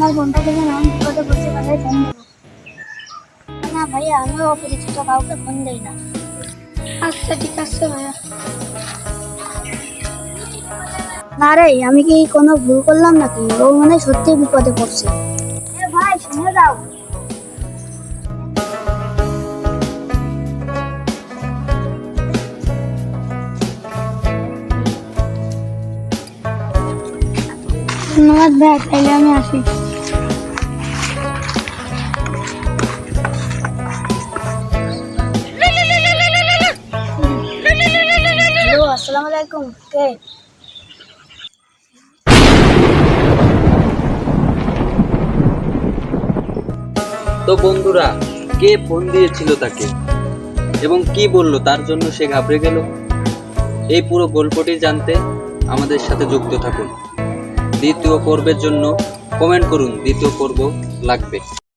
আপনার বন্ধুকে যেন আমি বিপদে পড়তে পারে ফোন দেবো না ভাইয়া, আমিও অপরিচিত কাউকে ফোন দেই না। আচ্ছা ঠিক আছে ভাইয়া। না রে, আমি কি কোনো ভুল করলাম নাকি? ও মনে হয় সত্যি বিপদে পড়ছে। ভাই শুনে যাও। ধন্যবাদ ভাই, তাইলে আমি আসি। হ্যালো, আসসালামু আলাইকুম। কে? তো বন্ধুরা, কে ফোন দিয়েছিল তাকে এবং কি বলল তার জন্য সে ঘাবড়ে গেল, এই পুরো গল্পটি জানতে আমাদের সাথে যুক্ত থাকুন। দ্বিতীয় পর্বের জন্য কমেন্ট করুন দ্বিতীয় পর্ব লাগবে।